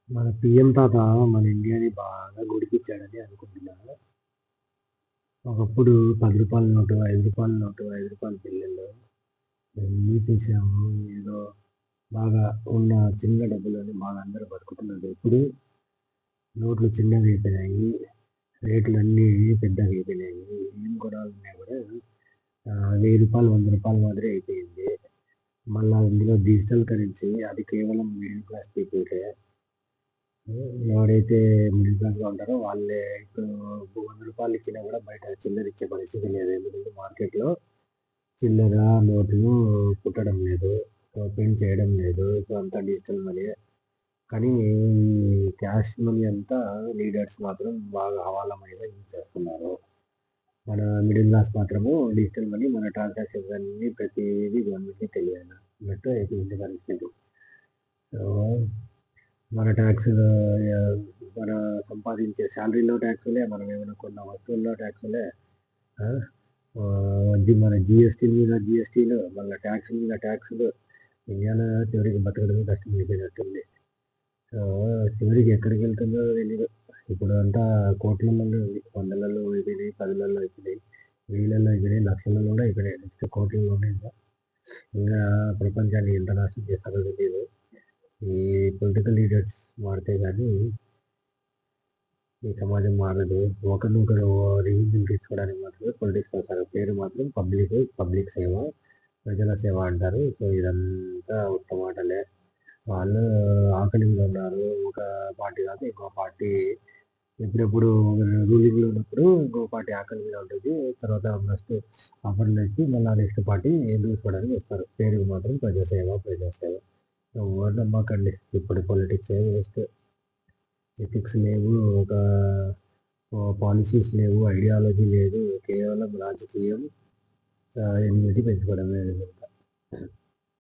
మన పిఎం తాత మన ఇండియాని బాగా గుడికిచ్చాడని అనుకుంటున్నాను. ఒకప్పుడు రూ. 10 నోటు, రూ. 5 నోటు, రూ. 5 బిళ్ళలు ఇవన్నీ చూసాము. ఏదో బాగా ఉన్న చిన్న డబ్బులని బాగా అందరూ బతుకుతున్నారు. ఇప్పుడు నోట్లు చిన్నగయిపోయినాయి. రేట్లన్నీ పెద్దగయిపోయినాయి. ఏం కొనాలన్నా కూడా రూ. 1000, రూ. 100 మాదిరి అయిపోయింది. మళ్ళా ఇందులో డిజిటల్ కరెన్సీ అది కేవలం మిడిల్ క్లాస్ పీపుల్కే. ఎవరైతే మిడిల్ క్లాస్‌లో ఉంటారో వాళ్ళే ఇప్పుడు రూ. 100 ఇచ్చినా కూడా బయట చిల్లర ఇచ్చే పరిస్థితి లేదు. ఎందుకంటే మార్కెట్‌లో చిల్లర నోట్లు పుట్టడం లేదు. ప్రింట్ చేయడం లేదు. సో, అంతా డిజిటల్ మనీయే. కానీ ఈ క్యాష్ మనీ అంతా లీడర్స్ మాత్రం బాగా హవాలా మనీగా యూజ్ చేస్తున్నారు. మన మిడిల్ క్లాస్ మాత్రము డిజిటల్ మనీ మన ట్రాన్సాక్షన్స్ అన్నీ ప్రతీదీ గవర్నమెంట్‌కి తెలియాలన్నట్టు అయిపోయింది పరిస్థితి. సో, మన ట్యాక్సులు మన సంపాదించే శాలరీలో ట్యాక్సులే, మనం ఏమైనా కొన్న వస్తువుల్లో ట్యాక్సులే. ఆ! మన జీఎస్టీ మీద జీఎస్టీలు, మళ్ళీ ట్యాక్స్ మీద ట్యాక్సులు. ఇండియాలో చివరికి బతకడమే కష్టమైపోయినట్టుంది. సో, చివరికి ఎక్కడికి వెళ్తుందో తెలీదు. ఇప్పుడు అంతా కోట్లల్లో ఉంది. వందలలో అయిపోయినాయి, పదులలో అయిపోయినాయి, వేలల్లో అయిపోయినాయి, లక్షలలో కూడా అయిపోయినాయి. నెక్స్ట్ కోట్లలోనే ఇంకా. ఇంకా ప్రపంచాన్ని ఎంత నాశనం చేస్తారో తెలీదు. ఈ పొలిటికల్ లీడర్స్ మారితే కానీ ఈ సమాజం మారదు. ఒకరినొకరు రివెంజ్ తీసుకోవడానికి మాత్రమే పొలిటిక్స్ వస్తారు. పేరు మాత్రం పబ్లిక్ సేవ, ప్రజల సేవ అంటారు. సో, ఇదంతా ఉత్తమాటలే. వాళ్ళు ఆకలి మీద ఉన్నారు. ఒక పార్టీ కాక ఇంకో పార్టీ ఎప్పుడెప్పుడు రూలింగ్‌లో ఉన్నప్పుడు ఇంకో పార్టీ ఆకలి మీద ఉంటుంది. తర్వాత నెక్స్ట్ ఆఫర్‌లు ఇచ్చి మళ్ళా నెక్స్ట్ పార్టీ దూసుకోవడానికి వస్తారు. పేరుకి మాత్రం ప్రజాసేవ, ప్రజాసేవ. ఎవరిని నమ్మకండి. ఇప్పుడు పొలిటిక్సే వేస్ట్. ఎథిక్స్ లేవు. ఒక పాలసీస్ లేవు. ఐడియాలజీ లేదు. కేవలం రాజకీయం, ఎన్నిమిది పెంచుకోవడమే ఇదంతా.